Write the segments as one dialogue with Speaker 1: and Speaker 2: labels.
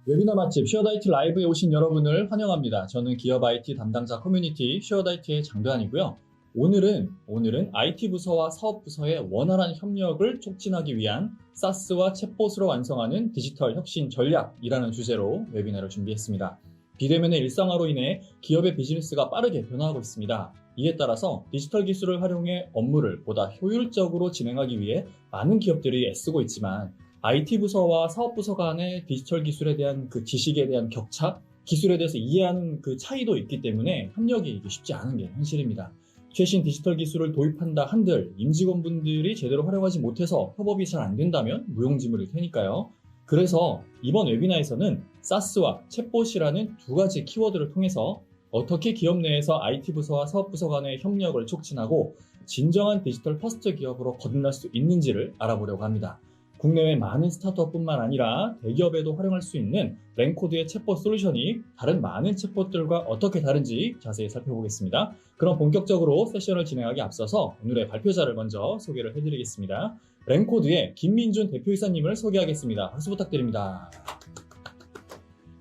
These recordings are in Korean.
Speaker 1: 웨비나 맛집 쉐어다이트 라이브에 오신 여러분을 환영합니다. 저는 기업 IT 담당자 커뮤니티 쉐어다이트의 장도환이고요. 오늘은 IT 부서와 사업 부서의 원활한 협력을 촉진하기 위한 SaaS와 챗봇으로 완성하는 디지털 혁신 전략이라는 주제로 웨비나를 준비했습니다. 비대면의 일상화로 인해 기업의 비즈니스가 빠르게 변화하고 있습니다. 이에 따라서 디지털 기술을 활용해 업무를 보다 효율적으로 진행하기 위해 많은 기업들이 애쓰고 있지만 IT 부서와 사업 부서 간의 디지털 기술에 대한 그 지식에 대한 격차, 기술에 대해서 이해하는 그 차이도 있기 때문에 협력이 쉽지 않은 게 현실입니다. 최신 디지털 기술을 도입한다 한들 임직원분들이 제대로 활용하지 못해서 협업이 잘 안 된다면 무용지물일 테니까요. 그래서 이번 웨비나에서는 SaaS와 챗봇이라는 두 가지 키워드를 통해서 어떻게 기업 내에서 IT 부서와 사업 부서 간의 협력을 촉진하고 진정한 디지털 퍼스트 기업으로 거듭날 수 있는지를 알아보려고 합니다. 국내외 많은 스타트업뿐만 아니라 대기업에도 활용할 수 있는 랭코드의 챗봇 솔루션이 다른 많은 챗봇들과 어떻게 다른지 자세히 살펴보겠습니다. 그럼 본격적으로 세션을 진행하기 앞서서 오늘의 발표자를 먼저 소개를 해드리겠습니다. 랭코드의 김민준 대표이사님을 소개하겠습니다. 박수 부탁드립니다.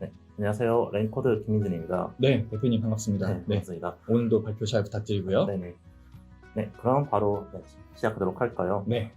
Speaker 2: 네, 안녕하세요. 랭코드 김민준입니다.
Speaker 1: 네, 대표님 반갑습니다.
Speaker 2: 네, 반갑습니다.
Speaker 1: 오늘도 발표 잘 부탁드리고요.
Speaker 2: 네네. 네, 그럼 바로 시작하도록 할까요?
Speaker 1: 네.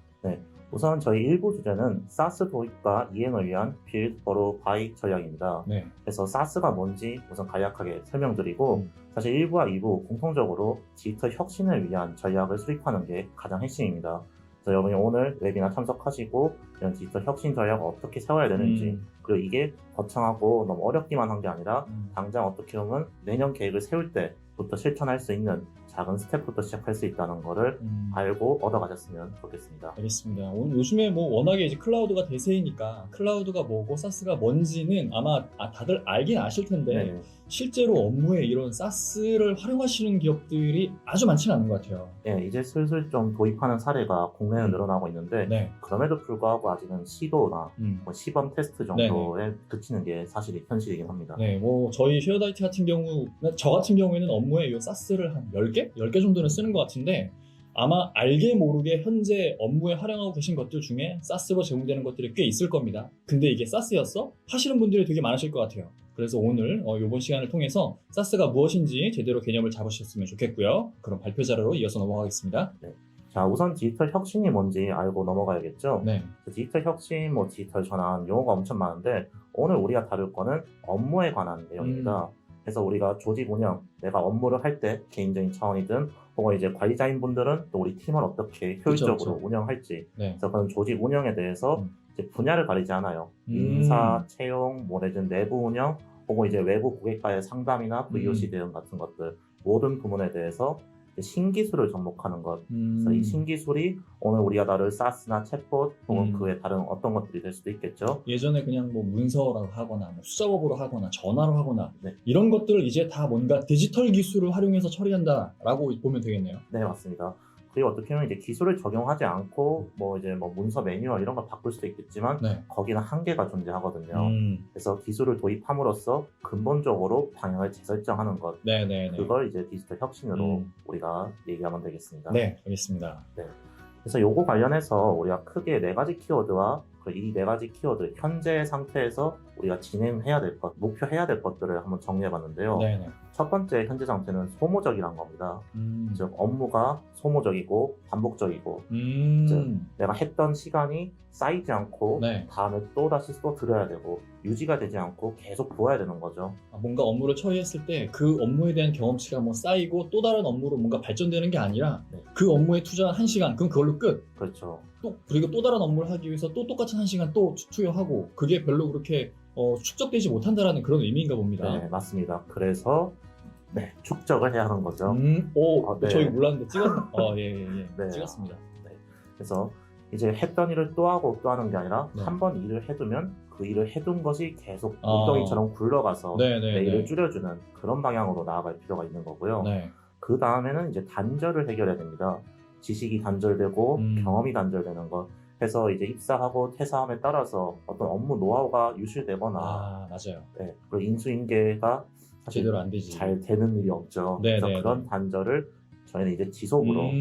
Speaker 2: 우선 저희 1부 주제는 SaaS 도입과 이행을 위한 Build for Buy 전략입니다.
Speaker 1: 네.
Speaker 2: 그래서 SaaS가 뭔지 우선 간략하게 설명드리고 사실 1부와 2부 공통적으로 디지털 혁신을 위한 전략을 수립하는 게 가장 핵심입니다. 그래서 여러분이 오늘 웨비나 참석하시고 이런 디지털 혁신 전략을 어떻게 세워야 되는지 그리고 이게 거창하고 너무 어렵기만 한 게 아니라 당장 어떻게 보면 내년 계획을 세울 때부터 실천할 수 있는 작은 스텝부터 시작할 수 있다는 거를 알고 얻어가셨으면 좋겠습니다.
Speaker 1: 알겠습니다. 오늘 요즘에 워낙에 이제 클라우드가 대세이니까 클라우드가 뭐고 SaaS가 뭔지는 아마 다들 알긴 아실 텐데
Speaker 2: 네.
Speaker 1: 실제로 업무에 이런 SaaS를 활용하시는 기업들이 아주 많지는 않은 것 같아요.
Speaker 2: 네, 이제 슬슬 좀 도입하는 사례가 국내에 늘어나고 있는데
Speaker 1: 네.
Speaker 2: 그럼에도 불구하고 아직은 시도나 시범 테스트 정도에 그치는 게 사실 현실이긴 합니다.
Speaker 1: 네, 저희 쉐어다이트 같은 경우, 저 같은 경우에는 업무에 이 SaaS를 한 10개? 10개 정도는 쓰는 것 같은데 아마 알게 모르게 현재 업무에 활용하고 계신 것들 중에 SaaS로 제공되는 것들이 꽤 있을 겁니다. 근데 이게 SaaS였어? 하시는 분들이 되게 많으실 것 같아요. 그래서 오늘 이번 시간을 통해서 SaaS가 무엇인지 제대로 개념을 잡으셨으면 좋겠고요. 그럼 발표 자료로 이어서 넘어가겠습니다.
Speaker 2: 네. 자, 우선 디지털 혁신이 뭔지 알고 넘어가야겠죠?
Speaker 1: 네.
Speaker 2: 디지털 혁신, 디지털 전환 용어가 엄청 많은데 오늘 우리가 다룰 거는 업무에 관한 내용입니다. 그래서 우리가 조직 운영, 내가 업무를 할 때 개인적인 차원이든 혹은 이제 관리자인 분들은 또 우리 팀을 어떻게 효율적으로
Speaker 1: 그쵸.
Speaker 2: 운영할지
Speaker 1: 네.
Speaker 2: 그래서 그런 조직 운영에 대해서 이제 분야를 가리지 않아요. 인사, 채용, 내지는 내부 운영 혹은 이제 외부 고객과의 상담이나 VOC 대응 같은 것들 모든 부문에 대해서 신기술을 접목하는 것. 그래서 이 신기술이 오늘 우리가 다룰 SaaS나 챗봇 혹은 그 외 다른 어떤 것들이 될 수도 있겠죠.
Speaker 1: 예전에 그냥 문서로 하거나 수작업으로 하거나 전화로 하거나
Speaker 2: 네.
Speaker 1: 이런 것들을 이제 다 뭔가 디지털 기술을 활용해서 처리한다라고 보면 되겠네요.
Speaker 2: 네, 맞습니다. 그리고 어떻게 보면 이제 기술을 적용하지 않고 이제 문서 매뉴얼 이런 걸 바꿀 수도 있겠지만
Speaker 1: 네.
Speaker 2: 거기는 한계가 존재하거든요. 그래서 기술을 도입함으로써 근본적으로 방향을 재설정하는 것.
Speaker 1: 네네네.
Speaker 2: 그걸 이제 디지털 혁신으로 우리가 얘기하면 되겠습니다.
Speaker 1: 네, 알겠습니다.
Speaker 2: 네. 그래서 요거 관련해서 우리가 크게 4가지 키워드와 이 4가지 키워드 현재 상태에서 우리가 진행해야 될 것, 목표해야 될 것들을 한번 정리해봤는데요.
Speaker 1: 네네.
Speaker 2: 첫 번째 현재 상태는 소모적이란 겁니다. 즉 업무가 소모적이고 반복적이고 즉 내가 했던 시간이 쌓이지 않고
Speaker 1: 네.
Speaker 2: 다음에 또다시 또 들어야 되고 유지가 되지 않고 계속 보아야 되는 거죠.
Speaker 1: 뭔가 업무를 처리했을 때 그 업무에 대한 경험치가 쌓이고 또 다른 업무로 뭔가 발전되는 게 아니라 그 업무에 투자한 1시간 그럼 그걸로 끝.
Speaker 2: 그렇죠.
Speaker 1: 그리고 또 다른 업무를 하기 위해서 또 똑같은 1시간 또 투여하고 그게 별로 그렇게 축적되지 못한다라는 그런 의미인가 봅니다.
Speaker 2: 네, 맞습니다. 그래서 축적을 해야 하는 거죠.
Speaker 1: 네. 저희 몰랐는데
Speaker 2: 네.
Speaker 1: 찍었습니다.
Speaker 2: 네. 그래서 이제 했던 일을 또 하고 또 하는 게 아니라 한 번 일을 해두면 그 일을 해둔 것이 계속 물덩이처럼 굴러가서 내 일을 줄여주는 그런 방향으로 나아갈 필요가 있는 거고요. 그 다음에는 이제 단절을 해결해야 됩니다. 지식이 단절되고 경험이 단절되는 것. 해서 이제 입사하고 퇴사함에 따라서 어떤 업무 노하우가 유실되거나
Speaker 1: 맞아요.
Speaker 2: 네, 그리고 인수인계가 사실
Speaker 1: 제대로 안 되지.
Speaker 2: 잘 되는 일이 없죠. 그래서 그런 단절을 저희는 이제 지속으로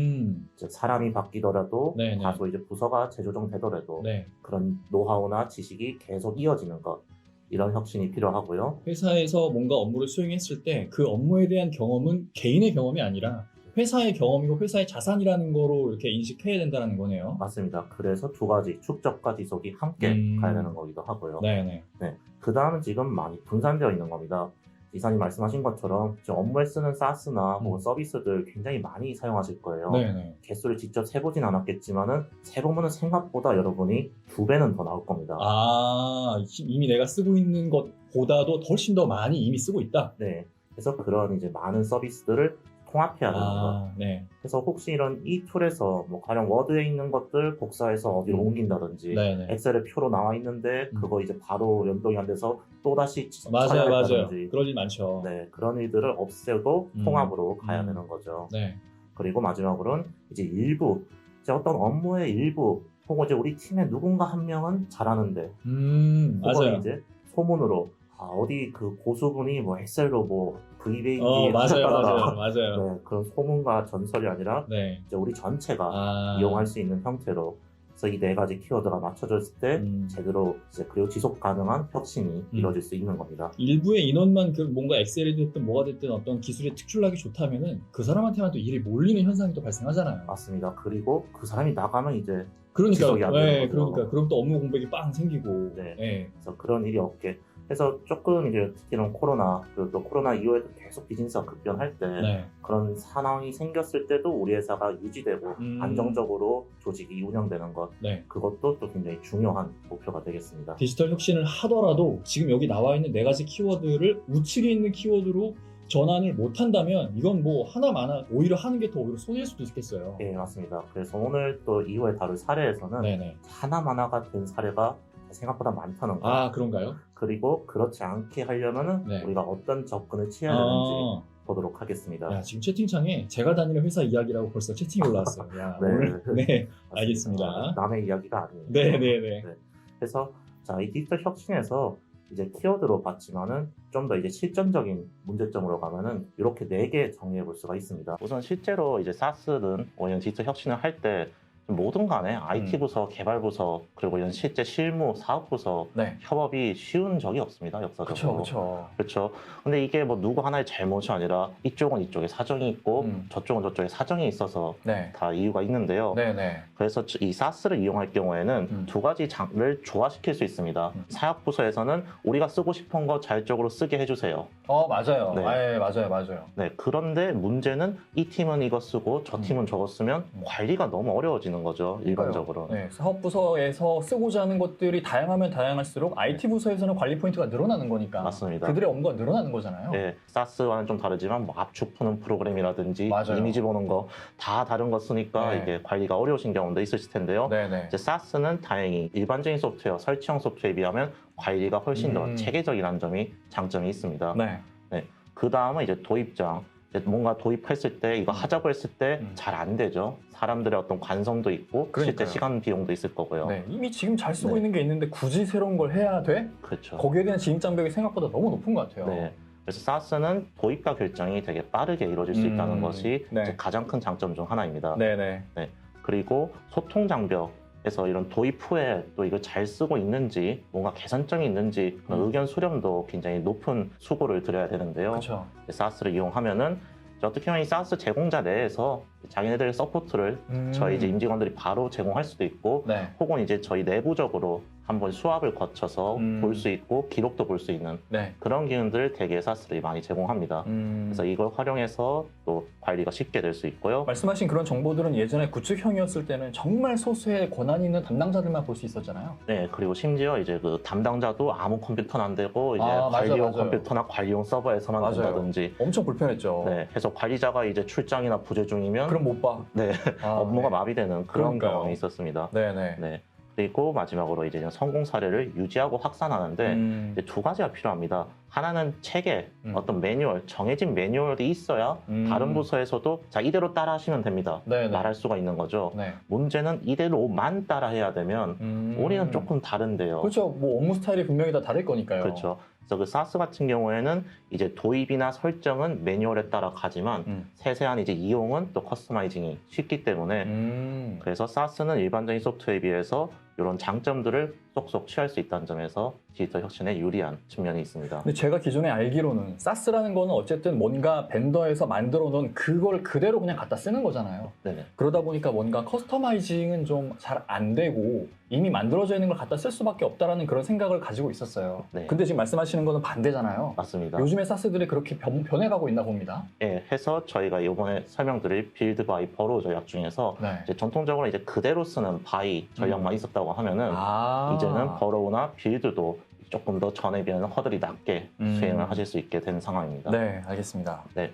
Speaker 2: 즉 사람이 바뀌더라도 다소 이제 부서가 재조정되더라도 그런 노하우나 지식이 계속 이어지는 것 이런 혁신이 필요하고요.
Speaker 1: 회사에서 뭔가 업무를 수행했을 때 그 업무에 대한 경험은 개인의 경험이 아니라 회사의 경험이고 회사의 자산이라는 거로 이렇게 인식해야 된다는 거네요.
Speaker 2: 맞습니다. 그래서 두 가지 축적과 지속이 함께 가야 되는 거기도 하고요.
Speaker 1: 네네.
Speaker 2: 네. 그 다음은 지금 많이 분산되어 있는 겁니다. 이사님 말씀하신 것처럼 지금 업무에 쓰는 SaaS나 혹은 서비스들 굉장히 많이 사용하실 거예요.
Speaker 1: 네네.
Speaker 2: 개수를 직접 세보진 않았겠지만은 세보면은 생각보다 여러분이 2배는 더 나올 겁니다.
Speaker 1: 아, 이미 내가 쓰고 있는 것보다도 훨씬 더 많이 이미 쓰고 있다.
Speaker 2: 네. 그래서 그런 이제 많은 서비스들을 통합해야 되는 거.
Speaker 1: 네.
Speaker 2: 그래서 혹시 이런 이 툴에서 뭐 가령 워드에 있는 것들 복사해서 어디로 옮긴다든지
Speaker 1: 네네.
Speaker 2: 엑셀에 표로 나와 있는데 그거 이제 바로 연동이 안 돼서 또다시
Speaker 1: 맞아요.
Speaker 2: 처리한다든지
Speaker 1: 그럴 일 많죠.
Speaker 2: 네, 그런 일들을 없애고 통합으로 가야 되는 거죠.
Speaker 1: 네.
Speaker 2: 그리고 마지막으로는 이제 일부, 이제 어떤 업무의 일부, 혹은 이제 우리 팀의 누군가 한 명은 잘하는데, 혹은
Speaker 1: 맞아요.
Speaker 2: 이제 소문으로 어디 그 고수분이 뭐 엑셀로 뭐 VBA
Speaker 1: 맞아요.
Speaker 2: 네, 그런 소문과 전설이 아니라
Speaker 1: 네.
Speaker 2: 이제 우리 전체가 이용할 수 있는 형태로. 그래서 이 네 가지 키워드가 맞춰졌을 때 제대로 이제 그리고 지속 가능한 혁신이 이루어질 수 있는 겁니다.
Speaker 1: 일부의 인원만 그 뭔가 엑셀이 됐든 뭐가 됐든 어떤 기술에 특출나게 좋다면은 그 사람한테만 또 일이 몰리는 현상이 또 발생하잖아요.
Speaker 2: 맞습니다. 그리고 그 사람이 나가면 이제
Speaker 1: 그러니까
Speaker 2: 지속이 안 되는 거죠.
Speaker 1: 그럼 또 업무 공백이 빵 생기고.
Speaker 2: 네. 그래서 그런 일이 없게. 그래서 조금 이제 특히는 코로나, 그리고 또 코로나 이후에도 계속 비즈니스가 급변할 때 그런 상황이 생겼을 때도 우리 회사가 유지되고 안정적으로 조직이 운영되는 것, 그것도 또 굉장히 중요한 목표가 되겠습니다.
Speaker 1: 디지털 혁신을 하더라도 지금 여기 나와 있는 네 가지 키워드를 우측에 있는 키워드로 전환을 못한다면 이건 뭐 하나만 오히려 하는 게 더 오히려 손해일 수도 있겠어요.
Speaker 2: 네, 맞습니다. 그래서 오늘 또 이후에 다룰 사례에서는 하나만화가 된 사례가 생각보다 많다는 거.
Speaker 1: 아, 그런가요?
Speaker 2: 그리고 그렇지 않게 하려면은 우리가 어떤 접근을 취해야 되는지 보도록 하겠습니다.
Speaker 1: 야, 지금 채팅창에 제가 다니는 회사 이야기라고 벌써 채팅이 올라왔어요. 야, 오늘 알겠습니다.
Speaker 2: 남의 이야기가 아니에요.
Speaker 1: 네.
Speaker 2: 그래서 자, 이 디지털 혁신에서 이제 키워드로 봤지만은 좀 더 이제 실전적인 문제점으로 가면은 이렇게 4개 정리해 볼 수가 있습니다. 우선 실제로 이제 SaaS든 이런 디지털 혁신을 할 때 모든 간에 IT 부서, 개발 부서, 그리고 이런 실제 실무, 사업 부서 협업이 쉬운 적이 없습니다. 역사적으로. 그렇죠. 근데 이게 뭐 누구 하나의 잘못이 아니라 이쪽은 이쪽에 사정이 있고 저쪽은 저쪽에 사정이 있어서 다 이유가 있는데요. 그래서 이 SaaS를 이용할 경우에는 두 가지 장을 조화시킬 수 있습니다. 사업 부서에서는 우리가 쓰고 싶은 거 자율적으로 쓰게 해주세요.
Speaker 1: 맞아요. 맞아요.
Speaker 2: 네, 그런데 문제는 이 팀은 이거 쓰고 저 팀은 저거 쓰면 관리가 너무 어려워지는 거죠, 일반적으로.
Speaker 1: 사업부서에서 쓰고자 하는 것들이 다양하면 다양할수록 IT 부서에서는 관리 포인트가 늘어나는 거니까.
Speaker 2: 맞습니다.
Speaker 1: 그들의 업무가 늘어나는 거잖아요.
Speaker 2: 네, SaaS와는 좀 다르지만 뭐 압축 푸는 프로그램이라든지 이미지 보는 거 다 다른 거 쓰니까 이게 관리가 어려우신 경우도 있으실 텐데요. 이제 SaaS는 다행히 일반적인 소프트웨어, 설치형 소프트웨어에 비하면 관리가 훨씬 더 체계적이라는 점이 장점이 있습니다. 그 다음은 이제 도입장. 뭔가 도입했을 때 이거 하자고 했을 때 잘 안 되죠. 사람들의 어떤 관성도 있고 실제 시간 비용도 있을 거고요.
Speaker 1: 이미 지금 잘 쓰고 있는 게 있는데 굳이 새로운 걸 해야 돼?
Speaker 2: 그렇죠.
Speaker 1: 거기에 대한 진입 장벽이 생각보다 너무 높은 것 같아요.
Speaker 2: 그래서 SaaS는 도입과 결정이 되게 빠르게 이루어질 수 있다는 것이 이제 가장 큰 장점 중 하나입니다. 그리고 소통 장벽에서 이런 도입 후에 또 이걸 잘 쓰고 있는지 뭔가 개선점이 있는지 그런 의견 수렴도 굉장히 높은 수고를 들여야 되는데요. SaaS를 이용하면은 어떻게 보면 이 SaaS 제공자 내에서 자기네들의 서포트를 저희 이제 임직원들이 바로 제공할 수도 있고 혹은 이제 저희 내부적으로 한번 수합을 거쳐서 볼 수 있고 기록도 볼 수 있는 그런 기능들을 대개 SaaS들이 많이 제공합니다. 그래서 이걸 활용해서 또 관리가 쉽게 될 수 있고요.
Speaker 1: 말씀하신 그런 정보들은 예전에 구축형이었을 때는 정말 소수의 권한이 있는 담당자들만 볼 수 있었잖아요.
Speaker 2: 그리고 심지어 이제 그 담당자도 아무 컴퓨터는 안 되고 이제 관리용 컴퓨터나 관리용 서버에서만 된다든지
Speaker 1: 엄청 불편했죠.
Speaker 2: 그래서 관리자가 이제 출장이나 부재 중이면
Speaker 1: 그럼 못 봐.
Speaker 2: 업무가 마비되는 그런 경험이 있었습니다. 그리고 마지막으로 이제 성공 사례를 유지하고 확산하는데 이제 두 가지가 필요합니다. 하나는 체계, 어떤 매뉴얼, 정해진 매뉴얼이 있어야 다른 부서에서도 자 이대로 따라 하시면 됩니다. 말할 수가 있는 거죠. 문제는 이대로만 따라 해야 되면 우리는 조금 다른데요.
Speaker 1: 그렇죠. 뭐 업무 스타일이 분명히 다 다를 거니까요.
Speaker 2: 그렇죠. 그래서 그 SaaS 같은 경우에는 이제 도입이나 설정은 매뉴얼에 따라 가지만 세세한 이제 이용은 또 커스터마이징이 쉽기 때문에 그래서 SaaS는 일반적인 소프트웨어에 비해서 이런 장점들을 쏙쏙 취할 수 있다는 점에서 디지털 혁신에 유리한 측면이 있습니다.
Speaker 1: 근데 제가 기존에 알기로는 SaaS라는 거는 어쨌든 뭔가 벤더에서 만들어 놓은 그걸 그대로 그냥 갖다 쓰는 거잖아요.
Speaker 2: 네네.
Speaker 1: 그러다 보니까 뭔가 커스터마이징은 좀 잘 안 되고 이미 만들어져 있는 걸 갖다 쓸 수밖에 없다라는 그런 생각을 가지고 있었어요.
Speaker 2: 네.
Speaker 1: 근데 지금 말씀하시는 거는 반대잖아요.
Speaker 2: 맞습니다.
Speaker 1: 요즘에 SaaS들이 그렇게 변해가고 있나 봅니다.
Speaker 2: 예, 해서 저희가 이번에 설명드릴 빌드 바이 버로 전략 중에서
Speaker 1: 네.
Speaker 2: 이제 전통적으로 이제 그대로 쓰는 바이 전략만 있었다고 하면은 이제는 버로우나 빌드도 조금 더 전에 비하면 허들이 낮게 수행을 하실 수 있게 된 상황입니다.
Speaker 1: 네, 알겠습니다.
Speaker 2: 네.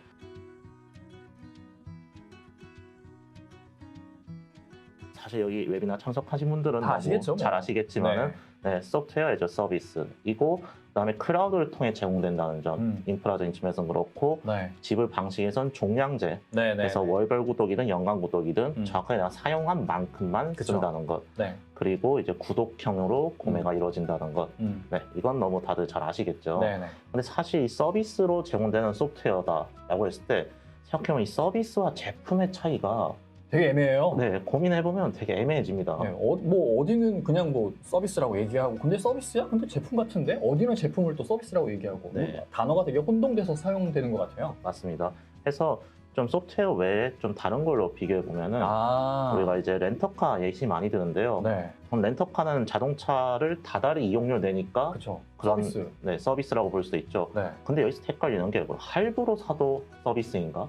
Speaker 2: 사실 여기 웨비나 참석하신 분들은
Speaker 1: 다 아시겠죠,
Speaker 2: 잘
Speaker 1: 뭐.
Speaker 2: 아시겠지만은 네, 소프트웨어 애저 서비스이고 그다음에 클라우드를 통해 제공된다는 점, 인프라적인 측면에서는 그렇고
Speaker 1: 네.
Speaker 2: 지불 방식에선 종량제,
Speaker 1: 네, 네.
Speaker 2: 그래서 월별 구독이든 연간 구독이든 정확하게 내가 사용한 만큼만
Speaker 1: 그쵸.
Speaker 2: 쓴다는 것,
Speaker 1: 네.
Speaker 2: 그리고 이제 구독형으로 구매가 이루어진다는 것, 네, 이건 너무 다들 잘 아시겠죠.
Speaker 1: 네, 네.
Speaker 2: 근데 사실 이 서비스로 제공되는 소프트웨어다라고 했을 때 생각해보면 이 서비스와 제품의 차이가
Speaker 1: 되게 애매해요.
Speaker 2: 네, 고민해보면 되게 애매해집니다.
Speaker 1: 네, 뭐 어디는 그냥 뭐 서비스라고 얘기하고 근데 서비스야? 근데 제품 같은데? 어디는 제품을 또 서비스라고 얘기하고
Speaker 2: 네.
Speaker 1: 뭐 단어가 되게 혼동돼서 사용되는 것 같아요.
Speaker 2: 맞습니다. 그래서 좀 소프트웨어 외에 좀 다른 걸로 비교해보면은 우리가 이제 렌터카 예시 많이 드는데요.
Speaker 1: 네.
Speaker 2: 그럼 렌터카는 자동차를 다달이 이용료 내니까
Speaker 1: 그렇죠.
Speaker 2: 그런
Speaker 1: 서비스.
Speaker 2: 네, 서비스라고 볼 수 있죠.
Speaker 1: 네.
Speaker 2: 근데 여기서 헷갈리는 게 할부로 사도 서비스인가?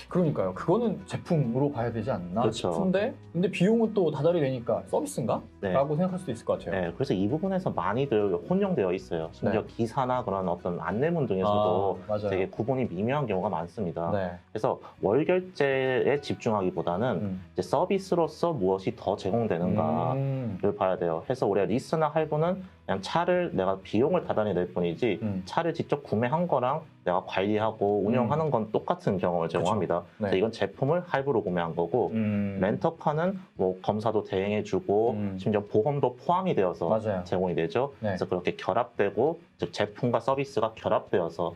Speaker 1: 그러니까요. 그거는 제품으로 봐야 되지 않나
Speaker 2: 그렇죠.
Speaker 1: 싶은데 근데 비용은 또 다달이 되니까 서비스인가?
Speaker 2: 네.
Speaker 1: 라고 생각할 수도 있을 것 같아요.
Speaker 2: 네, 그래서 이 부분에서 많이들 혼용되어 있어요. 심지어
Speaker 1: 네.
Speaker 2: 기사나 그런 어떤 안내문 등에서도
Speaker 1: 맞아요.
Speaker 2: 되게 구분이 미묘한 경우가 많습니다.
Speaker 1: 네.
Speaker 2: 그래서 월 결제에 집중하기보다는 이제 서비스로서 무엇이 더 제공되는가를 봐야 돼요. 그래서 우리가 리스나 할부는 그냥 차를 내가 비용을 다달이 낼 뿐이지 차를 직접 구매한 거랑 내가 관리하고 운영하는 건 똑같은 경험을 제공합니다.
Speaker 1: 네.
Speaker 2: 그래서 이건 제품을 할부로 구매한 거고 렌터카는 뭐 검사도 대행해주고 심지어 보험도 포함이 되어서
Speaker 1: 맞아요.
Speaker 2: 제공이 되죠.
Speaker 1: 네.
Speaker 2: 그래서 그렇게 결합되고 즉 제품과 서비스가 결합되어서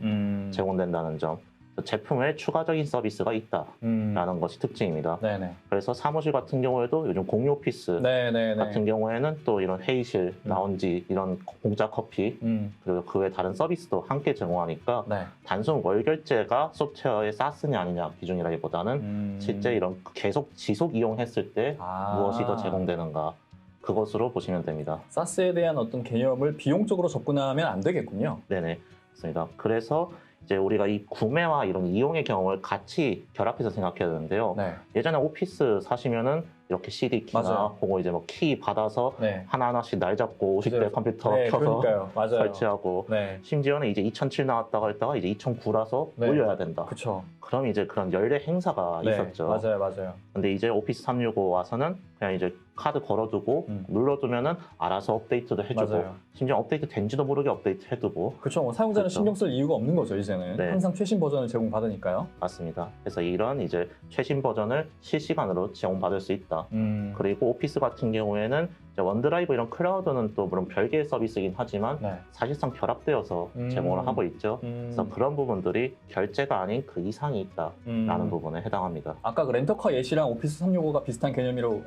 Speaker 2: 제공된다는 점. 제품 외에 추가적인 서비스가 있다라는 것이 특징입니다.
Speaker 1: 네네.
Speaker 2: 그래서 사무실 같은 경우에도 요즘 공유 오피스
Speaker 1: 네네네.
Speaker 2: 같은 경우에는 또 이런 회의실, 라운지, 이런 공짜 커피 그리고 그 외 다른 서비스도 함께 제공하니까
Speaker 1: 네.
Speaker 2: 단순 월 결제가 소프트웨어의 사스냐 아니냐 기준이라기보다는 실제 이런 계속 지속 이용했을 때 무엇이 더 제공되는가 그것으로 보시면 됩니다.
Speaker 1: 사스에 대한 어떤 개념을 비용적으로 접근하면 안 되겠군요.
Speaker 2: 네네, 맞습니다. 그래서 이제 우리가 이 구매와 이런 이용의 경험을 같이 결합해서 생각해야 되는데요.
Speaker 1: 네.
Speaker 2: 예전에 오피스 사시면은 이렇게 CD 키나
Speaker 1: 맞아요.
Speaker 2: 혹은 이제 뭐 키 받아서
Speaker 1: 네.
Speaker 2: 하나하나씩 날 잡고 50대 컴퓨터
Speaker 1: 네,
Speaker 2: 켜서
Speaker 1: 그러니까요. 맞아요.
Speaker 2: 설치하고
Speaker 1: 네.
Speaker 2: 심지어는 이제 2007 나왔다가 했다가 이제 2009라서
Speaker 1: 네.
Speaker 2: 올려야 된다.
Speaker 1: 그쵸.
Speaker 2: 그럼 이제 그런 연례 행사가
Speaker 1: 네.
Speaker 2: 있었죠.
Speaker 1: 맞아요.
Speaker 2: 근데 이제 오피스 365 와서는 그냥 이제 카드 걸어두고 눌러두면은 알아서 업데이트도 해주고
Speaker 1: 맞아요.
Speaker 2: 심지어 업데이트 된지도 모르게 업데이트 해두고
Speaker 1: 그쵸. 뭐 사용자는
Speaker 2: 그쵸.
Speaker 1: 신경 쓸 이유가 없는 거죠, 이제는.
Speaker 2: 네.
Speaker 1: 항상 최신 버전을 제공받으니까요.
Speaker 2: 맞습니다. 그래서 이런 이제 최신 버전을 실시간으로 제공받을 수 있다. 그리고 오피스 같은 경우에는 이제 원드라이브 이런 클라우드는 또 물론 별개의 서비스이긴 하지만
Speaker 1: 네.
Speaker 2: 사실상 결합되어서 제공을 하고 있죠. 그래서 그런 부분들이 결제가 아닌 그 이상이 있다라는 부분에 해당합니다.
Speaker 1: 아까 그 렌터카 예시랑 오피스 365가 비슷한 개념이라고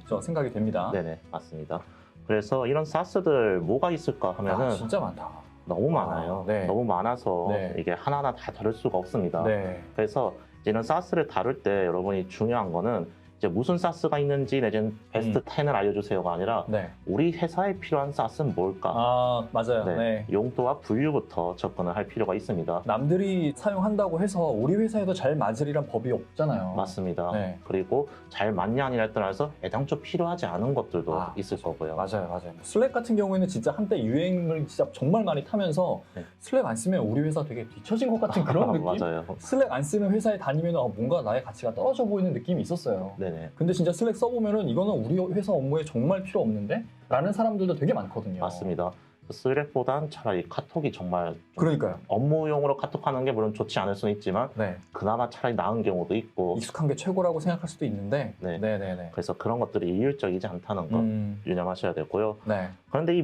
Speaker 1: 저 생각이 됩니다.
Speaker 2: 네네, 맞습니다. 그래서 이런 사스들 뭐가 있을까 하면은
Speaker 1: 진짜 많다.
Speaker 2: 너무 많아요.
Speaker 1: 네.
Speaker 2: 너무 많아서
Speaker 1: 네.
Speaker 2: 이게 하나하나 다 다룰 수가 없습니다.
Speaker 1: 네.
Speaker 2: 그래서 이런 사스를 다룰 때 여러분이 중요한 거는 이제 무슨 사스가 있는지 내지는 베스트 10을 알려주세요가 아니라
Speaker 1: 네.
Speaker 2: 우리 회사에 필요한 사스는 뭘까?
Speaker 1: 맞아요.
Speaker 2: 네.
Speaker 1: 네.
Speaker 2: 용도와 분류부터 접근을 할 필요가 있습니다.
Speaker 1: 남들이 사용한다고 해서 우리 회사에도 잘 맞으리란 법이 없잖아요.
Speaker 2: 맞습니다.
Speaker 1: 네.
Speaker 2: 그리고 잘 맞냐 아니냐에 따라서 애당초 필요하지 않은 것들도 있을 거고요.
Speaker 1: 맞아요. 슬랙 같은 경우에는 진짜 한때 유행을 진짜 정말 많이 타면서
Speaker 2: 네.
Speaker 1: 슬랙 안 쓰면 우리 회사 되게 뒤처진 것 같은 그런 느낌?
Speaker 2: 맞아요.
Speaker 1: 슬랙 안 쓰는 회사에 다니면 뭔가 나의 가치가 떨어져 보이는 느낌이 있었어요.
Speaker 2: 네네.
Speaker 1: 근데 진짜 슬랙 써보면은 이거는 우리 회사 업무에 정말 필요 없는데? 라는 사람들도 되게 많거든요.
Speaker 2: 맞습니다. 슬랙보단 차라리 카톡이 정말
Speaker 1: 그러니까요.
Speaker 2: 업무용으로 카톡하는 게 물론 좋지 않을 수는 있지만
Speaker 1: 네.
Speaker 2: 그나마 차라리 나은 경우도 있고
Speaker 1: 익숙한 게 최고라고 생각할 수도 있는데
Speaker 2: 네.
Speaker 1: 네네네.
Speaker 2: 그래서 그런 것들이 일률적이지 않다는 거 유념하셔야 되고요.
Speaker 1: 네.
Speaker 2: 그런데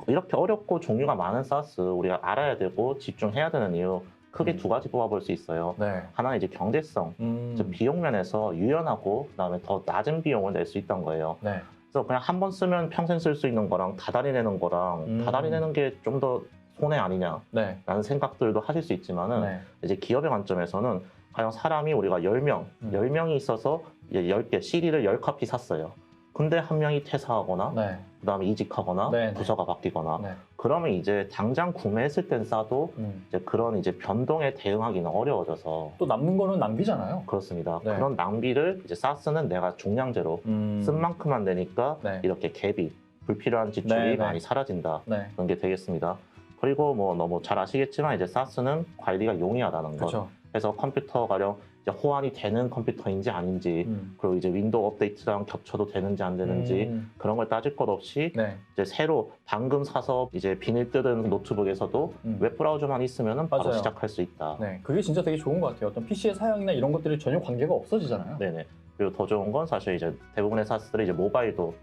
Speaker 2: 이렇게 어렵고 종류가 많은 사스 우리가 알아야 되고 집중해야 되는 이유 크게 두 가지 뽑아볼 수 있어요.
Speaker 1: 네.
Speaker 2: 하나는 이제 경제성, 즉 비용 면에서 유연하고 그다음에 더 낮은 비용을 낼 수 있다는 거예요.
Speaker 1: 네.
Speaker 2: 그래서 그냥 한 번 쓰면 평생 쓸 수 있는 거랑 다달이 내는 거랑 다달이 내는 게 좀 더 손해 아니냐라는
Speaker 1: 네.
Speaker 2: 생각들도 하실 수 있지만은
Speaker 1: 네.
Speaker 2: 이제 기업의 관점에서는 과연 사람이 우리가 10명, 10명이 있어서 10개, CD를 10카피 샀어요. 근데 한 명이 퇴사하거나
Speaker 1: 네.
Speaker 2: 그다음에 이직하거나
Speaker 1: 네,
Speaker 2: 부서가 바뀌거나
Speaker 1: 네.
Speaker 2: 그러면 이제 당장 구매했을 땐 싸도 이제 그런 이제 변동에 대응하기는 어려워져서
Speaker 1: 또 남는 거는 낭비잖아요.
Speaker 2: 그렇습니다.
Speaker 1: 네.
Speaker 2: 그런 낭비를 이제 사스는 내가 종량제로 쓴 만큼만 내니까
Speaker 1: 네.
Speaker 2: 이렇게 갭이 불필요한 지출이
Speaker 1: 네, 네.
Speaker 2: 많이 사라진다.
Speaker 1: 네.
Speaker 2: 그런 게 되겠습니다. 그리고 뭐 너무 잘 아시겠지만 이제 사스는 관리가 용이하다는 것.
Speaker 1: 그렇죠.
Speaker 2: 그래서 컴퓨터 가령 이제 호환이 되는 컴퓨터인지 아닌지 그리고 이제 윈도우 업데이트랑 겹쳐도 되는지 안 되는지 그런 걸 따질 것 없이
Speaker 1: 네.
Speaker 2: 이제 새로 방금 사서 이제 비닐 뜯은 노트북에서도 웹브라우저만 있으면 바로
Speaker 1: 맞아요.
Speaker 2: 시작할 수 있다.
Speaker 1: 네. 그게 진짜 되게 좋은 것 같아요. 어떤 PC의 사양이나 이런 것들이 전혀 관계가 없어지잖아요.
Speaker 2: 네네. 그리고 더 좋은 건 사실 이제 대부분의 사스들이 이제 모바일도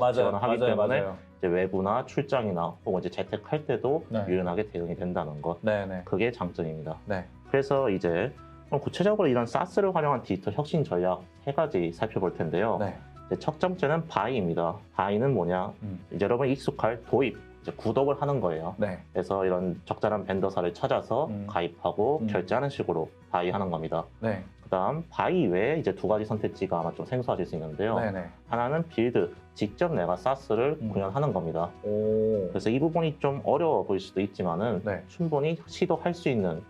Speaker 1: 맞아요.
Speaker 2: 지원을 하기
Speaker 1: 맞아요.
Speaker 2: 때문에
Speaker 1: 맞아요.
Speaker 2: 이제 외부나 출장이나 혹은 이제 재택할 때도
Speaker 1: 네.
Speaker 2: 유연하게 대응이 된다는 것.
Speaker 1: 네네.
Speaker 2: 그게 장점입니다.
Speaker 1: 네.
Speaker 2: 그래서 이제 그럼 구체적으로 이런 사스를 활용한 디지털 혁신 전략 3가지 살펴볼 텐데요.
Speaker 1: 네.
Speaker 2: 이제 첫 번째는 바이입니다. 바이는 뭐냐? 이제 여러분 익숙할 도입, 이제 구독을 하는 거예요.
Speaker 1: 네.
Speaker 2: 그래서 이런 적절한 벤더사를 찾아서 가입하고 결제하는 식으로 바이하는 겁니다.
Speaker 1: 네.
Speaker 2: 그다음 바이 외에 이제 2가지 선택지가 아마 좀 생소하실 수 있는데요.
Speaker 1: 네네.
Speaker 2: 하나는 빌드, 직접 내가 사스를 구현하는 겁니다.
Speaker 1: 오.
Speaker 2: 그래서 이 부분이 좀 어려워 보일 수도 있지만은
Speaker 1: 네.
Speaker 2: 충분히 시도할 수 있는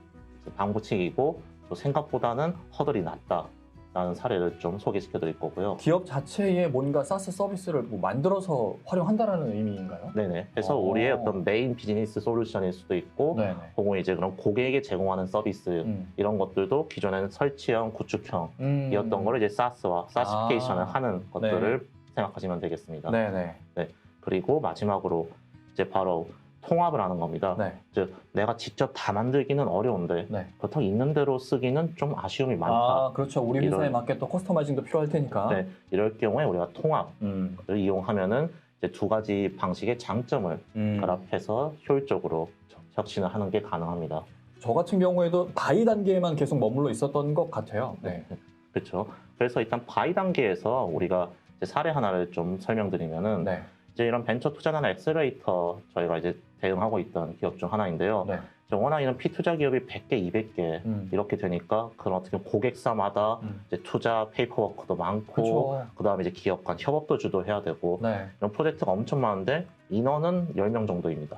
Speaker 2: 방부책이고 또 생각보다는 허들이 낮다라는 사례를 좀 소개시켜 드릴 거고요.
Speaker 1: 기업 자체에 뭔가 사스 서비스를 뭐 만들어서 활용한다라는 의미인가요?
Speaker 2: 네네. 그래서 우리의 어떤 메인 비즈니스 솔루션일 수도 있고
Speaker 1: 네네.
Speaker 2: 혹은 이제 그런 고객에게 제공하는 서비스 이런 것들도 기존에는 설치형, 구축형이었던 거를 이제 사스와 사시피케이션을 하는 것들을 생각하시면 되겠습니다.
Speaker 1: 네네.
Speaker 2: 네. 그리고 마지막으로 이제 바로 통합을 하는 겁니다.
Speaker 1: 네.
Speaker 2: 즉 내가 직접 다 만들기는 어려운데
Speaker 1: 네.
Speaker 2: 그렇다고 있는 대로 쓰기는 좀 아쉬움이 많다.
Speaker 1: 그렇죠. 우리 회사에
Speaker 2: 이런-
Speaker 1: 맞게 또 커스터마이징도 필요할 테니까.
Speaker 2: 네, 이럴 경우에 우리가 통합을 이용하면은 이제 2가지 방식의 장점을 결합해서 효율적으로 혁신을 하는 게 가능합니다.
Speaker 1: 저 같은 경우에도 바이 단계에만 계속 머물러 있었던 것 같아요. 네.
Speaker 2: 그렇죠. 그래서 일단 바이 단계에서 우리가 이제 사례 하나를 좀 설명드리면은
Speaker 1: 네.
Speaker 2: 이제 이런 벤처 투자나 엑셀레이터 저희가 이제 대응하고 있던 기업 중 하나인데요.
Speaker 1: 네.
Speaker 2: 워낙 이런 피투자 기업이 100개, 200개 이렇게 되니까 그런 어떻게 고객사마다 이제 투자 페이퍼워크도 많고
Speaker 1: 그렇죠.
Speaker 2: 그다음에 이제 기업 간 협업도 주도해야 되고
Speaker 1: 네.
Speaker 2: 이런 프로젝트가 엄청 많은데 인원은 10명 정도입니다.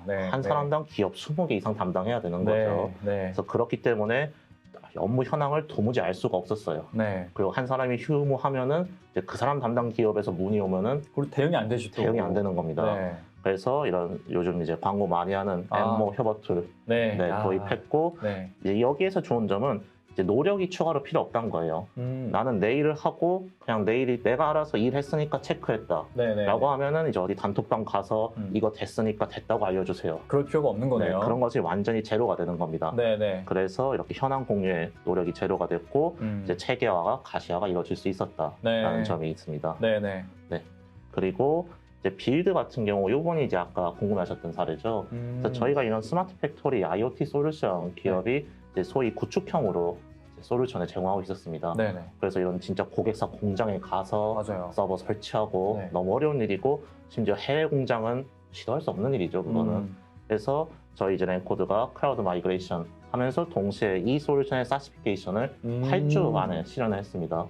Speaker 1: 네.
Speaker 2: 한 사람당 기업 20개 이상 담당해야 되는 거죠.
Speaker 1: 네.
Speaker 2: 그래서 그렇기 때문에 업무 현황을 도무지 알 수가 없었어요.
Speaker 1: 네.
Speaker 2: 그리고 한 사람이 휴무하면은 이제 그 사람 담당 기업에서 문의 오면은
Speaker 1: 그리고 대응이 안 되지 또.
Speaker 2: 대응이 안 되는 겁니다.
Speaker 1: 네.
Speaker 2: 그래서 이런 요즘 이제 광고 많이 하는 엠모 협업 툴
Speaker 1: 네.
Speaker 2: 도입했고
Speaker 1: 네.
Speaker 2: 이제 여기에서 좋은 점은 이제 노력이 추가로 필요 없다는 거예요. 나는 내일을 하고 그냥 내일이 내가 알아서 일했으니까 체크했다.
Speaker 1: 네네.
Speaker 2: 라고 하면은 이제 어디 단톡방 가서 이거 됐으니까 됐다고 알려주세요.
Speaker 1: 그럴 필요가 없는 거네요.
Speaker 2: 그런 것이 완전히 제로가 되는 겁니다.
Speaker 1: 네네.
Speaker 2: 그래서 이렇게 현황 공유의 노력이 제로가 됐고 이제 체계화가 가시화가 이루어질 수 있었다라는 점이 있습니다.
Speaker 1: 네네.
Speaker 2: 그리고 이제 빌드 같은 경우 요번이 이제 아까 궁금하셨던 사례죠. 그래서 저희가 이런 스마트 팩토리 IoT 솔루션 기업이 이제 소위 구축형으로 이제 솔루션을 제공하고 있었습니다.
Speaker 1: 네네.
Speaker 2: 그래서 이런 진짜 고객사 공장에 가서
Speaker 1: 맞아요.
Speaker 2: 서버 설치하고
Speaker 1: 네.
Speaker 2: 너무 어려운 일이고 심지어 해외 공장은 시도할 수 없는 일이죠. 그거는. 그래서 저희 이제 랜코드가 클라우드 마이그레이션 하면서 동시에 이 솔루션의 사시피케이션을 8주 만에 실현을 했습니다.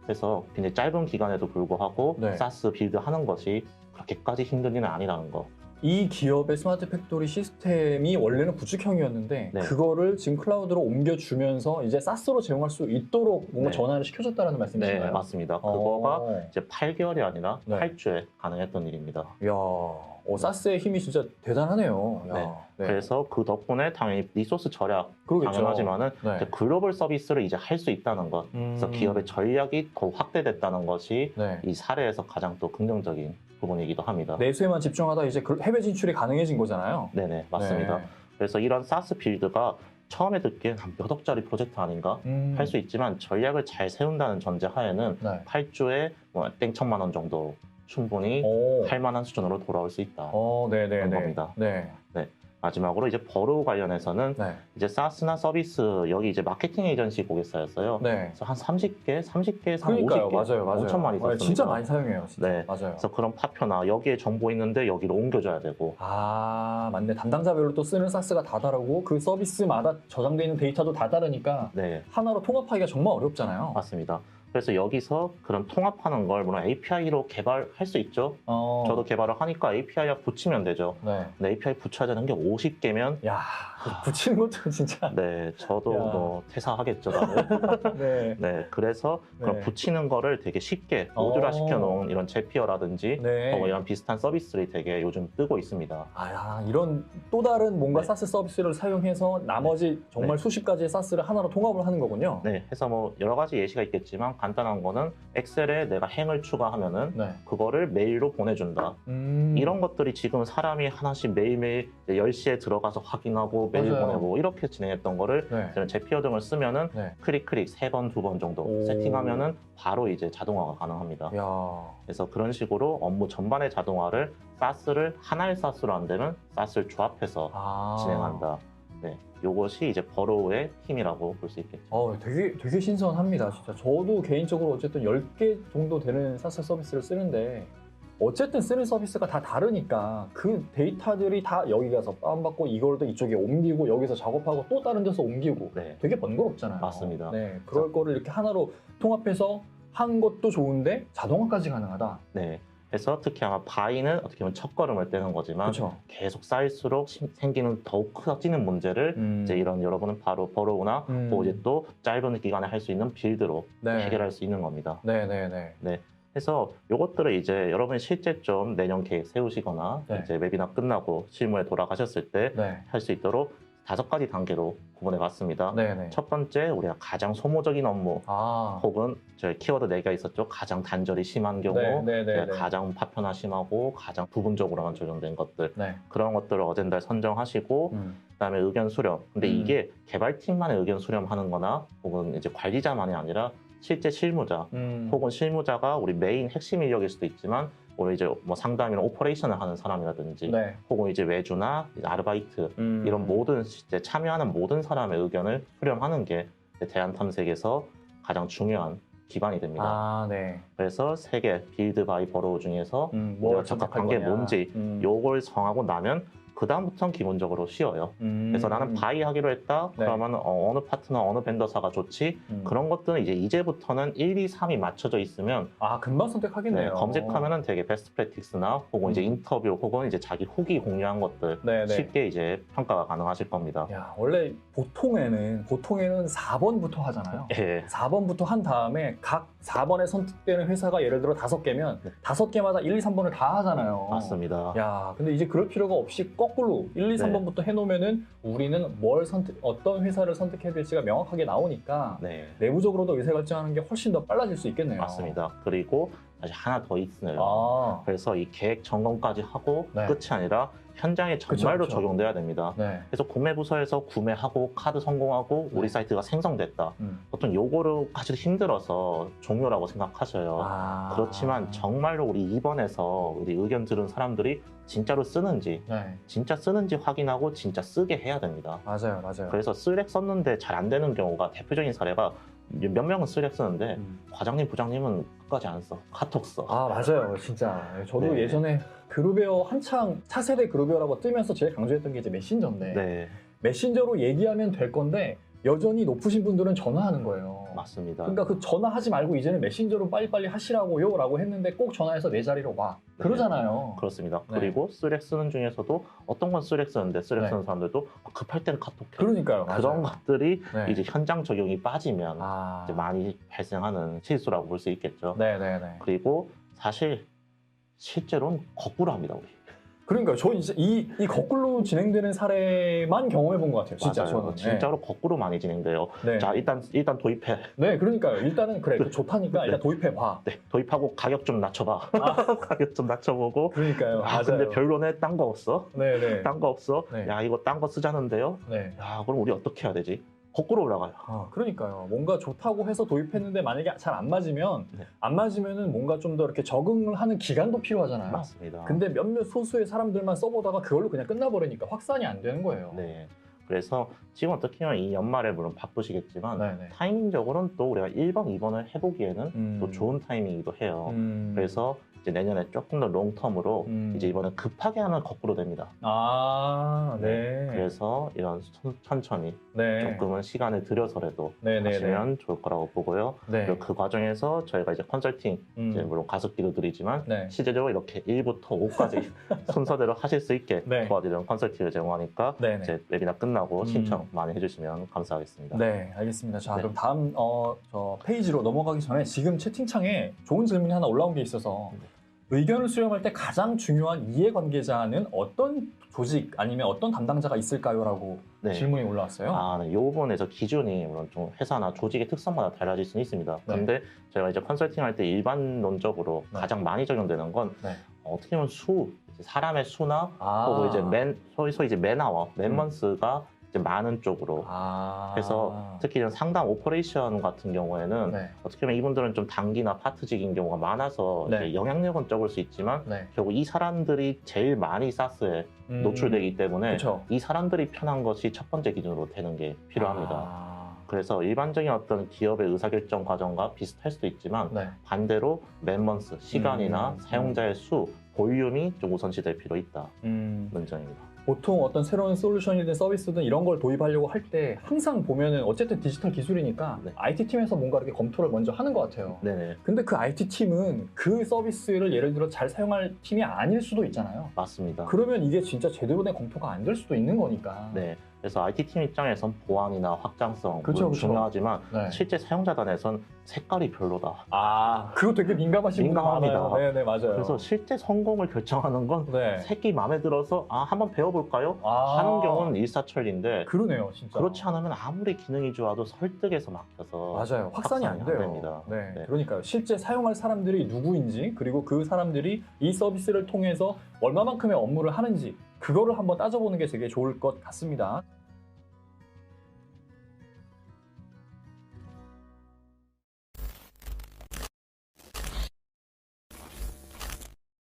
Speaker 2: 그래서 굉장히 짧은 기간에도 불구하고
Speaker 1: 네.
Speaker 2: 사스 빌드 하는 것이 그렇게까지 힘든 일은 아니라는 거.
Speaker 1: 이 기업의 스마트 팩토리 시스템이 원래는 구축형이었는데
Speaker 2: 네.
Speaker 1: 그거를 지금 클라우드로 옮겨주면서 이제 사스로 제공할 수 있도록 뭔가
Speaker 2: 네.
Speaker 1: 전환을 시켜줬다는 말씀이신가요?
Speaker 2: 네, 맞습니다. 그거가 이제 8개월이 아니라 8주에 가능했던 일입니다.
Speaker 1: 이야, 사스의 힘이 진짜 대단하네요. 야,
Speaker 2: 네. 그래서 그 덕분에 당연히 리소스 절약
Speaker 1: 그러겠죠.
Speaker 2: 당연하지만은
Speaker 1: 네.
Speaker 2: 이제 글로벌 서비스를 이제 할 수 있다는 것. 그래서 기업의 전략이 더 확대됐다는 것이
Speaker 1: 네.
Speaker 2: 이 사례에서 가장 또 긍정적인 부분이기도 합니다.
Speaker 1: 내수에만 집중하다 이제 해외 진출이 가능해진 거잖아요.
Speaker 2: 네네, 맞습니다.
Speaker 1: 네.
Speaker 2: 그래서 이런 사스 빌드가 처음에 듣기엔 한 몇 억짜리 프로젝트 아닌가 할 수 있지만 전략을 잘 세운다는 전제 하에는
Speaker 1: 네.
Speaker 2: 8주에 뭐 땡천만 원 정도 충분히 할 만한 수준으로 돌아올 수 있다.
Speaker 1: 네네네.
Speaker 2: 그런 겁니다.
Speaker 1: 네.
Speaker 2: 마지막으로 이제 버로우 관련해서는
Speaker 3: 네.
Speaker 2: 이제 사스나 서비스 여기 이제 마케팅 에이전시 고객사였어요.
Speaker 3: 네.
Speaker 2: 그래서 한 30개에서 한
Speaker 3: 그러니까요.
Speaker 2: 50개
Speaker 3: 맞아요.
Speaker 2: 엄청 많이 썼습니다.
Speaker 3: 진짜 많이 사용해요. 진짜.
Speaker 2: 네.
Speaker 3: 맞아요.
Speaker 2: 그래서 그런 파표나 여기에 정보 있는데 여기로 옮겨줘야 되고.
Speaker 3: 아, 맞네. 담당자별로 또 쓰는 사스가 다 다르고 그 서비스마다 저장되어 있는 데이터도 다 다르니까
Speaker 2: 네,
Speaker 3: 하나로 통합하기가 정말 어렵잖아요.
Speaker 2: 맞습니다. 그래서 여기서 그런 통합하는 걸 물론 API로 개발할 수 있죠. 저도 개발을 하니까 API에 붙이면 되죠.
Speaker 3: 네.
Speaker 2: 근데 API 붙여야 되는 게 50개면
Speaker 3: 야, 붙이는 것도 진짜.
Speaker 2: 네, 저도
Speaker 3: 야.
Speaker 2: 뭐 퇴사하겠죠. 나는.
Speaker 3: 네.
Speaker 2: 네, 그래서 그런
Speaker 3: 네.
Speaker 2: 붙이는 거를 되게 쉽게 모듈화 시켜놓은 이런 제피어라든지
Speaker 3: 네.
Speaker 2: 뭐 이런 비슷한 서비스들이 되게 요즘 뜨고 있습니다.
Speaker 3: 아, 이런 또 다른 뭔가
Speaker 2: 네.
Speaker 3: 사스 서비스를 사용해서 나머지 정말
Speaker 2: 네.
Speaker 3: 수십 가지의 사스를 하나로 통합을 하는 거군요.
Speaker 2: 네, 해서 뭐 여러 가지 예시가 있겠지만 간단한 거는 엑셀에 내가 행을 추가하면은
Speaker 3: 네.
Speaker 2: 그거를 메일로 보내준다. 이런 것들이 지금 사람이 하나씩 매일매일 10시에 들어가서 확인하고 메일
Speaker 3: 맞아요.
Speaker 2: 보내고 이렇게 진행했던 거를
Speaker 3: 네.
Speaker 2: 이런 제피어 등을 쓰면은
Speaker 3: 네.
Speaker 2: 클릭 3번, 2번 정도
Speaker 3: 오.
Speaker 2: 세팅하면은 바로 이제 자동화가 가능합니다.
Speaker 3: 야.
Speaker 2: 그래서 그런 식으로 업무 전반의 자동화를 사스를 하나의 사스로 안 되면 사스를 조합해서
Speaker 3: 아.
Speaker 2: 진행한다. 네, 요것이 이제 버로우의 힘이라고 볼 수 있겠죠.
Speaker 3: 되게 신선합니다. 진짜 저도 개인적으로 어쨌든 10개 정도 되는 사스 서비스를 쓰는데 어쨌든 쓰는 서비스가 다 다르니까 그 데이터들이 다 여기 가서 다운받고 이걸 또 이쪽에 옮기고 여기서 작업하고 또 다른 데서 옮기고
Speaker 2: 네,
Speaker 3: 되게 번거롭잖아요.
Speaker 2: 맞습니다.
Speaker 3: 네, 그럴 거를 이렇게 하나로 통합해서 한 것도 좋은데 자동화까지 가능하다.
Speaker 2: 네. 그래서 특히 아마 바이는 어떻게 보면 첫걸음을 떼는 거지만
Speaker 3: 그렇죠.
Speaker 2: 계속 쌓일수록 생기는 더욱 커지는 문제를 이제 이런 여러분은 바로 버로우나 또 이제 또 짧은 기간에 할 수 있는 빌드로
Speaker 3: 네.
Speaker 2: 해결할 수 있는 겁니다.
Speaker 3: 네네네.
Speaker 2: 그래서 이것들을 이제 여러분이 실제 좀 내년 계획 세우시거나
Speaker 3: 네.
Speaker 2: 이제 웨비나 끝나고 실무에 돌아가셨을 때 할 수
Speaker 3: 네.
Speaker 2: 있도록 5가지 단계로 구분해 봤습니다.
Speaker 3: 네네.
Speaker 2: 첫 번째, 우리가 가장 소모적인 업무
Speaker 3: 아.
Speaker 2: 혹은 저희 키워드 4개가 있었죠. 가장 단절이 심한 경우,
Speaker 3: 네네네.
Speaker 2: 가장 파편화 심하고 가장 부분적으로만 조정된 것들,
Speaker 3: 네.
Speaker 2: 그런 것들을 어젠다에 선정하시고 그다음에 의견 수렴. 근데 이게 개발팀만의 의견 수렴하는 거나 혹은 이제 관리자만이 아니라 실제 실무자 혹은 실무자가 우리 메인 핵심 인력일 수도 있지만 우리 이제 뭐 상담이나 오퍼레이션을 하는 사람이라든지
Speaker 3: 네.
Speaker 2: 혹은 이제 외주나 이제 아르바이트 이런 모든 이제 참여하는 모든 사람의 의견을 수렴하는 게 대안 탐색에서 가장 중요한 기반이 됩니다.
Speaker 3: 아, 네.
Speaker 2: 그래서 3개 빌드 바이 버로우 중에서
Speaker 3: 뭘
Speaker 2: 적합한 게 뭔지 요걸 정하고 나면 그 다음부터는 기본적으로 쉬워요. 그래서 나는 바이 하기로 했다.
Speaker 3: 네.
Speaker 2: 그러면 어느 파트너, 어느 벤더사가 좋지. 그런 것들은 이제부터는 1, 2, 3이 맞춰져 있으면
Speaker 3: 금방 선택하겠네요.
Speaker 2: 검색하면은 되게 베스트 프랙티스나 혹은 이제 인터뷰 혹은 이제 자기 후기 공유한 것들
Speaker 3: 네네.
Speaker 2: 쉽게 이제 평가가 가능하실 겁니다.
Speaker 3: 야, 원래 보통에는 4번부터 하잖아요.
Speaker 2: 예.
Speaker 3: 4번부터 한 다음에 각 4번에 선택되는 회사가 예를 들어 5개면
Speaker 2: 네.
Speaker 3: 5개마다 1, 2, 3번을 다 하잖아요.
Speaker 2: 맞습니다.
Speaker 3: 야, 근데 이제 그럴 필요가 없이 거꾸로 1, 2,
Speaker 2: 네.
Speaker 3: 3번부터 해놓으면은 우리는 어떤 회사를 선택해야 될지가 명확하게 나오니까
Speaker 2: 네.
Speaker 3: 내부적으로도 의사결정하는 게 훨씬 더 빨라질 수 있겠네요.
Speaker 2: 맞습니다. 그리고 다시 하나 더 있어요.
Speaker 3: 아,
Speaker 2: 그래서 이 계획 점검까지 하고
Speaker 3: 네.
Speaker 2: 끝이 아니라 현장에 정말로
Speaker 3: 그쵸.
Speaker 2: 적용돼야 됩니다.
Speaker 3: 네.
Speaker 2: 그래서 구매 부서에서 구매하고 카드 성공하고 우리
Speaker 3: 네.
Speaker 2: 사이트가 생성됐다.
Speaker 3: 음.
Speaker 2: 보통 요거를까지도 힘들어서 종료라고 생각하셔요.
Speaker 3: 아.
Speaker 2: 그렇지만 정말로 우리 입원해서 우리 의견 들은 사람들이 진짜로 쓰는지
Speaker 3: 네.
Speaker 2: 진짜 쓰는지 확인하고 진짜 쓰게 해야 됩니다.
Speaker 3: 맞아요.
Speaker 2: 그래서 슬랙 썼는데 잘 안 되는 경우가 대표적인 사례가 몇 명은 슬랙 쓰는데 과장님, 부장님은 끝까지 안 써. 카톡 써.
Speaker 3: 아, 맞아요. 진짜. 저도
Speaker 2: 네.
Speaker 3: 예전에 그룹웨어 한창 차세대 그룹웨어라고 뜨면서 제일 강조했던 게 이제 메신저인데
Speaker 2: 네,
Speaker 3: 메신저로 얘기하면 될 건데 여전히 높으신 분들은 전화하는 거예요.
Speaker 2: 맞습니다.
Speaker 3: 그러니까 그 전화하지 말고 이제는 메신저로 빨리빨리 하시라고요 라고 했는데 꼭 전화해서 내 자리로 와.
Speaker 2: 네.
Speaker 3: 그러잖아요.
Speaker 2: 그렇습니다.
Speaker 3: 네.
Speaker 2: 그리고 슬랙 쓰는 중에서도 어떤 건 슬랙 쓰는데 슬랙
Speaker 3: 네.
Speaker 2: 쓰는 사람들도 급할 땐 카톡해.
Speaker 3: 그러니까요.
Speaker 2: 그런
Speaker 3: 맞아요.
Speaker 2: 것들이
Speaker 3: 네.
Speaker 2: 이제 현장 적용이 빠지면
Speaker 3: 아.
Speaker 2: 이제 많이 발생하는 실수라고 볼 수 있겠죠.
Speaker 3: 네네네.
Speaker 2: 그리고 사실 실제로는 거꾸로 합니다, 우리.
Speaker 3: 그러니까 저 이제 이 거꾸로 진행되는 사례만 경험해 본 것 같아요. 진짜
Speaker 2: 맞아요.
Speaker 3: 저는.
Speaker 2: 진짜로 거꾸로 많이 진행돼요.
Speaker 3: 네.
Speaker 2: 자, 일단 도입해.
Speaker 3: 네, 그러니까요. 일단은 그래. 좋다니까 일단 도입해 봐.
Speaker 2: 네, 도입하고 가격 좀 낮춰봐.
Speaker 3: 아.
Speaker 2: 가격 좀 낮춰보고.
Speaker 3: 그러니까요.
Speaker 2: 아,
Speaker 3: 맞아요.
Speaker 2: 근데 별로네. 딴 거 없어?
Speaker 3: 네네.
Speaker 2: 딴 거 없어?
Speaker 3: 네.
Speaker 2: 야, 이거 딴 거 쓰자는데요?
Speaker 3: 네.
Speaker 2: 야, 그럼 우리 어떻게 해야 되지? 거꾸로 올라가요.
Speaker 3: 그러니까요. 뭔가 좋다고 해서 도입했는데 만약에 잘 안 맞으면
Speaker 2: 네.
Speaker 3: 안 맞으면은 뭔가 좀 더 이렇게 적응을 하는 기간도 필요하잖아요.
Speaker 2: 맞습니다.
Speaker 3: 근데 몇몇 소수의 사람들만 써보다가 그걸로 그냥 끝나버리니까 확산이 안 되는 거예요.
Speaker 2: 네. 그래서 지금 어떻게 보면 이 연말에 물론 바쁘시겠지만
Speaker 3: 네네.
Speaker 2: 타이밍적으로는 또 우리가 1번, 2번을 해보기에는 또 좋은 타이밍이기도 해요. 그래서 이제 내년에 조금 더 롱텀으로 이제 이번에 급하게 하면 거꾸로 됩니다.
Speaker 3: 네.
Speaker 2: 그래서 이런 천천히
Speaker 3: 네.
Speaker 2: 조금은 시간을 들여서라도
Speaker 3: 네네네.
Speaker 2: 하시면 좋을 거라고 보고요.
Speaker 3: 네.
Speaker 2: 그리고 그 과정에서 저희가 이제 컨설팅 이제 물론 가습기도 드리지만
Speaker 3: 네.
Speaker 2: 실제적으로 이렇게 1부터 5까지 순서대로 하실 수 있게
Speaker 3: 네.
Speaker 2: 도와드리는 컨설팅을 제공하니까
Speaker 3: 네네.
Speaker 2: 이제 웨비나 끝나고 신청 많이 해주시면 감사하겠습니다.
Speaker 3: 네, 알겠습니다. 자,
Speaker 2: 네.
Speaker 3: 그럼 다음 저 페이지로 넘어가기 전에 지금 채팅창에 좋은 질문이 하나 올라온 게 있어서 의견을 수렴할 때 가장 중요한 이해관계자는 어떤 조직 아니면 어떤 담당자가 있을까요? 라고
Speaker 2: 네.
Speaker 3: 질문이 올라왔어요.
Speaker 2: 네. 요 부분에서 기준이 물론 좀 회사나 조직의 특성마다 달라질 수는 있습니다.
Speaker 3: 네.
Speaker 2: 근데 저희가 이제 컨설팅 할 때 일반론적으로
Speaker 3: 네.
Speaker 2: 가장 많이 적용되는 건
Speaker 3: 네.
Speaker 2: 어떻게 보면 사람의 수나 혹은 이제 소위 이제 맨아워, 맨먼스가 이제 많은 쪽으로 해서 특히 이런 상담 오퍼레이션 같은 경우에는
Speaker 3: 네.
Speaker 2: 어떻게 보면 이분들은 좀 단기나 파트직인 경우가 많아서
Speaker 3: 네.
Speaker 2: 이제 영향력은 적을 수 있지만
Speaker 3: 네.
Speaker 2: 결국 이 사람들이 제일 많이 사스에 노출되기 때문에
Speaker 3: 그쵸.
Speaker 2: 이 사람들이 편한 것이 첫 번째 기준으로 되는 게 필요합니다. 그래서 일반적인 어떤 기업의 의사결정 과정과 비슷할 수도 있지만
Speaker 3: 네.
Speaker 2: 반대로 맨먼스, 시간이나 사용자의 수, 볼륨이 좀 우선시될 필요 있다. 문점입니다.
Speaker 3: 보통 어떤 새로운 솔루션이든 서비스든 이런 걸 도입하려고 할 때 항상 보면은 어쨌든 디지털 기술이니까
Speaker 2: 네.
Speaker 3: IT팀에서 뭔가 이렇게 검토를 먼저 하는 것 같아요.
Speaker 2: 네네.
Speaker 3: 근데 그 IT팀은 그 서비스를 예를 들어 잘 사용할 팀이 아닐 수도 있잖아요.
Speaker 2: 맞습니다.
Speaker 3: 그러면 이게 진짜 제대로 된 검토가 안 될 수도 있는 거니까.
Speaker 2: 네. 그래서 IT팀 입장에선 보안이나 확장성
Speaker 3: 그쵸,
Speaker 2: 물론
Speaker 3: 그쵸.
Speaker 2: 중요하지만
Speaker 3: 네.
Speaker 2: 실제 사용자단에선 색깔이 별로다.
Speaker 3: 그거 되게 민감하신 분들
Speaker 2: 민감합니다.
Speaker 3: 많아요. 네네, 맞아요.
Speaker 2: 그래서 실제 성공을 결정하는 건
Speaker 3: 네.
Speaker 2: 색이 마음에 들어서 한번 배워볼까요? 하는 경우는 일사천리인데
Speaker 3: 그러네요, 진짜.
Speaker 2: 그렇지 않으면 아무리 기능이 좋아도 설득에서 막혀서
Speaker 3: 맞아요. 확산이 안 돼요.
Speaker 2: 됩니다.
Speaker 3: 네.
Speaker 2: 네.
Speaker 3: 그러니까요. 실제 사용할 사람들이 누구인지 그리고 그 사람들이 이 서비스를 통해서 얼마만큼의 업무를 하는지 그거를 한번 따져보는 게 되게 좋을 것 같습니다.